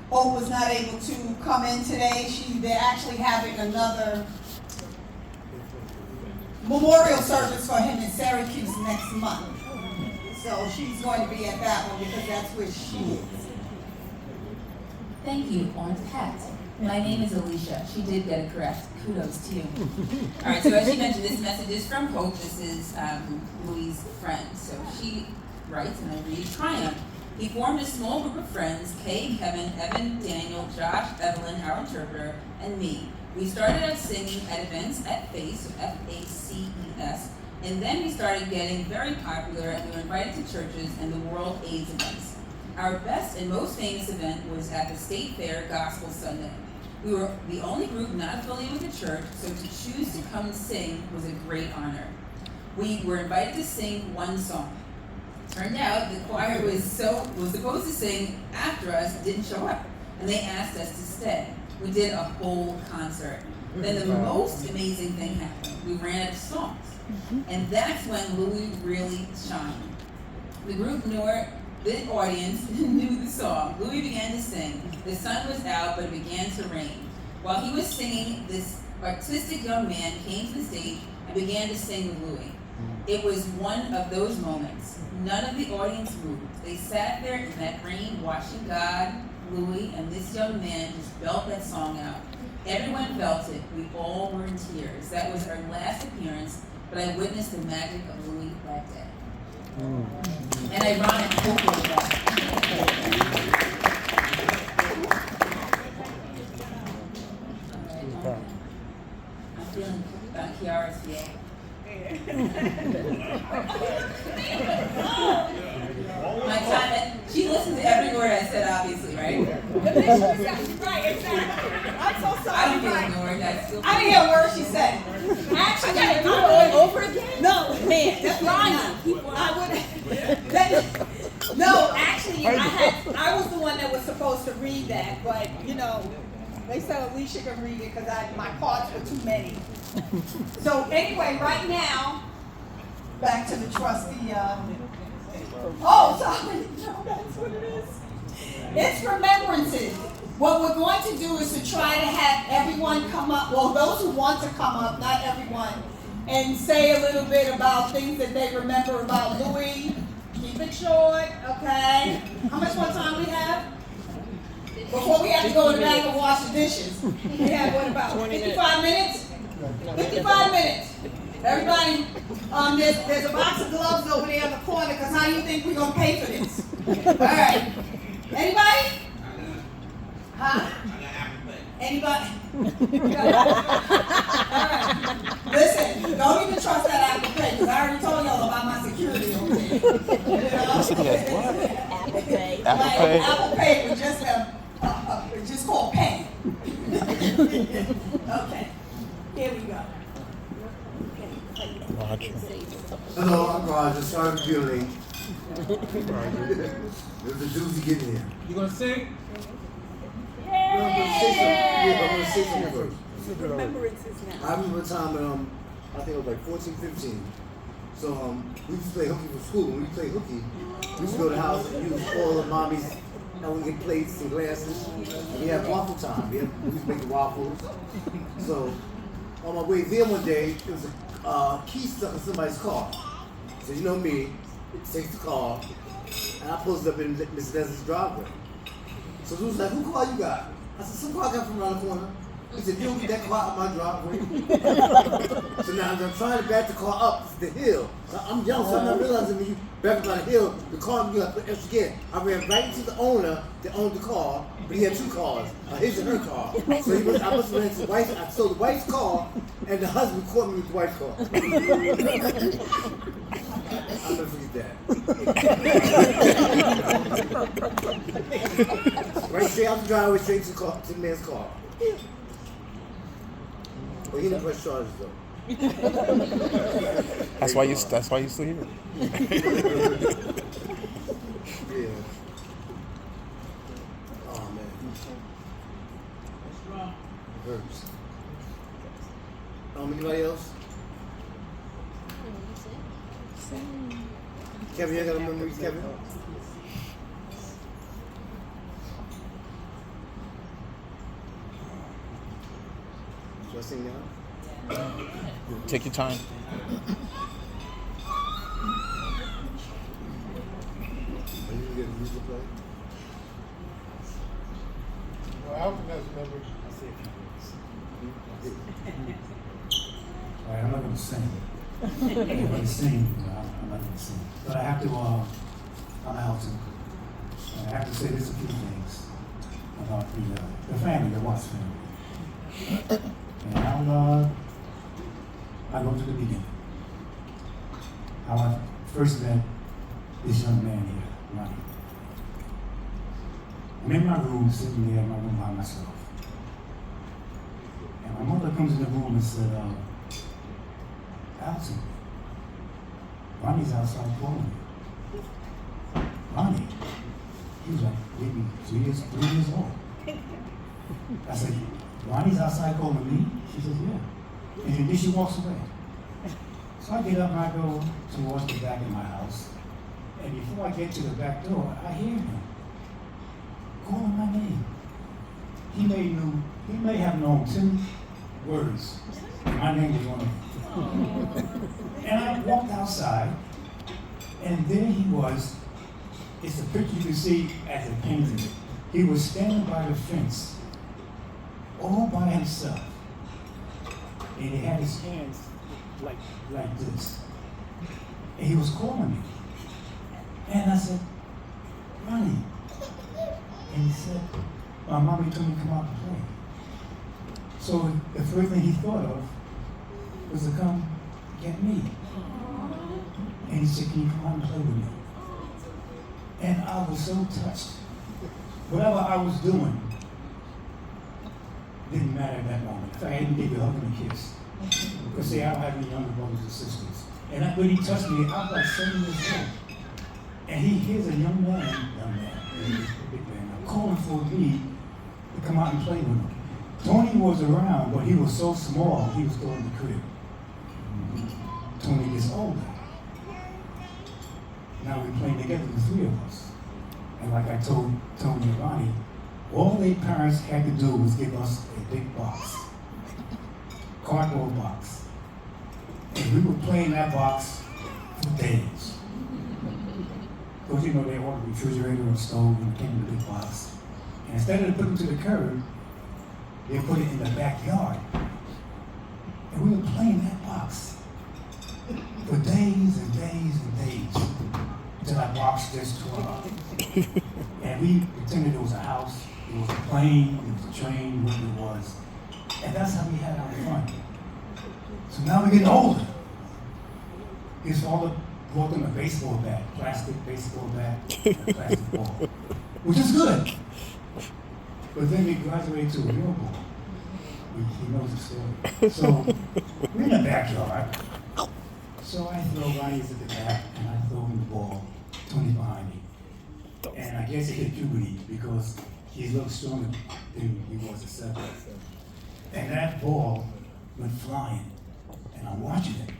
Hope was not able to come in today. They're actually having another memorial service for him in Syracuse next month. So she's going to be at that one because that's where she is. Thank you, Aunt Pat. My name is Alicia. She did get it correct. Kudos to you. All right, so as she mentioned, this message is from Hope. This is Louie's friend. So she writes, and I read, Triumph. He formed a small group of friends, Kay, Kevin, Evan, Daniel, Josh, Evelyn, our interpreter, and me. We started out singing at events at FACE, F-A-C-E-S, and then we started getting very popular and we were invited to churches and the World AIDS events. Our best and most famous event was at the State Fair Gospel Sunday. We were the only group not affiliated with the church, so to choose to come and sing was a great honor. We were invited to sing one song. Turned out the choir was supposed to sing after us, didn't show up, and they asked us to stay. We did a whole concert. Then the most amazing thing happened. We ran out of songs, and that's when Lewie really shined. The group the audience knew the song. Lewie began to sing. The sun was out, but it began to rain. While he was singing, this artistic young man came to the stage and began to sing with Lewie. It was one of those moments. None of the audience moved. They sat there in that rain watching God, Lewie, and this young man just belt that song out. Everyone felt it. We all were in tears. That was our last appearance, but I witnessed the magic of Lewie that day. And ironic, hopefully, I'm feeling Kiara's feel. My time, she listened to every word I said, obviously, right? Right, exactly. I'm so sorry. I don't feel ignored. I didn't hear a word she said. Actually, I gotta do it over again? No, man, that's lying. No, actually, I was the one that was supposed to read that, but they said Alicia could read it because my cards were too many. So anyway, right now, back to the trustee. Sorry. No, that's what it is. It's remembrances. What we're going to do is to try to have everyone come up, well, those who want to come up, not everyone, and say a little bit about things that they remember about Lewie. Keep it short, okay? How much more time we have? Before we have to go in the back and wash the dishes. We have, what about, 55 minutes? 55 minutes. Everybody, there's a box of gloves over there in the corner, because how do you think we're going to pay for this? All right. Anybody? Huh? Anybody? All right. Listen, don't even trust that Apple Pay, because I already told y'all about my security over there. Apple Pay. Apple Pay was just called pay. Okay. Here we go. Hello, I'm Roger. Sorry to be late. There's a doozy getting here. You gonna sing? No, I'm gonna say something first. Remembrances now. I remember a time when I think I was like 14, 15. So we used to play hooky for school. When we played hooky, we used to go to the house and use all the mommy's elegant plates and glasses. And we had waffle time. We used to make the waffles. So on my way there one day, there was a key stuck in somebody's car. So you know me, takes the car, and I pulls up in Mr. Leslie's driveway. So he was like, "Who car you got?" I said, "Some car I got from around the corner." He said, "You don't get that car out my driveway." So now I'm trying to back the car up the hill. So I'm young, so I'm not realizing when you back up on the hill, the car, you got to put extra gear. I ran right into the owner that owned the car, but he had two cars, his and her car. So I must have ran to the wife. I stole the wife's car, and the husband caught me with the wife's car. I'll never forget that. Right straight out the driveway, straight to the man's car. Well, he didn't press charges though. That's why you still here. Yeah. Oh man. Hurts. Anybody else? Kevin, you got a memory, Kevin? to sing now? Take your time. Are you gonna get a music play? Well, Alvin has never. I'll say a few words. All right, I'm not going to sing. I'm going to sing. I'm not going to sing. But I have to, I'm Alton. And I have to say this a few things about the family, the Watts family. And I'll go to the beginning. How I first met this young man here, Ronnie. I'm in my room, sitting there in my room by myself. And my mother comes in the room and said, Alton, Ronnie's outside calling you. Ronnie? He was like maybe 3 years old. I said, Ronnie's outside calling me? She says, yeah. And then she walks away. So I get up and I go towards the back of my house. And before I get to the back door, I hear him calling my name. He may have known 10 words. And my name was one of them. And I walked outside, and there he was. It's a picture you can see as a painting. He was standing by the fence, all by himself. And he had his hands like this. And he was calling me. And I said, Ronnie. And he said, my mommy told me to come out and play. So the first thing he thought of was to come get me. And he said, can you come out and play with me? And I was so touched. Whatever I was doing didn't matter at that moment. If I had to give you a hug and a kiss. Because see, I don't have any younger brothers and sisters. And when he touched me, I was like 7 years old. And here's a young man, big man, calling for me to come out and play with him. Tony was around, but he was so small, he was still in the crib. Tony gets older. Now we're playing together, the three of us. And like I told Tony and Ronnie, all their parents had to do was give us a big box, cardboard box. And we were playing that box for days. Because you know, they ordered a refrigerator and stove and it came in a big box. And instead of putting it to the curb, they put it in the backyard. And we were playing that box for days and days and days until that box just tore up. And we pretended it was a house, it was a plane, it was a train, whatever it was. And that's how we had our fun. So now we're getting older. His father brought them a baseball bat, plastic baseball bat, and a plastic ball, which is good. But then we graduated to a real ball. He knows the story. So we're in the backyard. So I throw Ronnie's at the back, and I throw him the ball, Tony behind me. And I guess it hit puberty because he's a little stronger than he was at 7. And that ball went flying, and I'm watching it.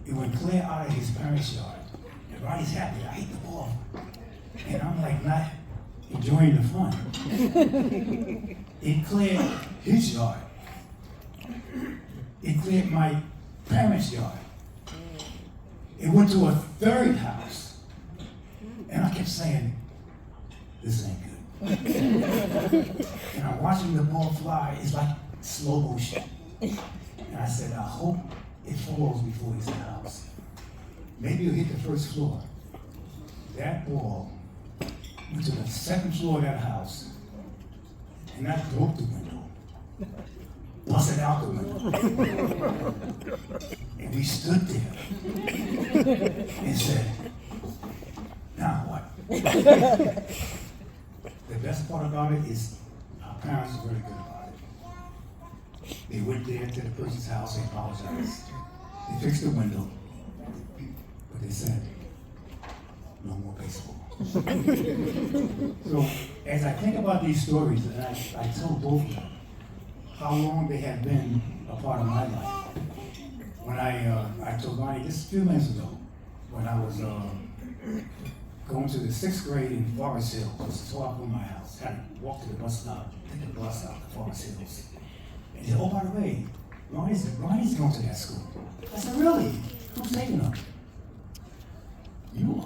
It went clear out of his parents' yard. And Ronnie's happy, I hit the ball. And I'm like not enjoying the fun. It cleared his yard. It cleared my parents' yard. It went to a third house. And I kept saying, this ain't good. And I'm watching the ball fly. It's like slow motion. And I said, I hope it falls before it's in the house. Maybe it'll hit the first floor. That ball went to the second floor of that house. And that broke the window. Busted out the window. And we stood there and said, now what? The best part about it is our parents are very good about it. They went there to the person's house, they apologized. They fixed the window, but they said, no more baseball. So as I think about these stories, and I told both of them how long they have been a part of my life. When I told Ronnie just a few minutes ago, when I was going to the 6th grade in Forest Hills, just 12 from my house, had to walk to the bus stop, take the bus out to Forest Hills. And he said, oh, by the way, Ronnie's going to that school. I said, really? Who's taking him? You are.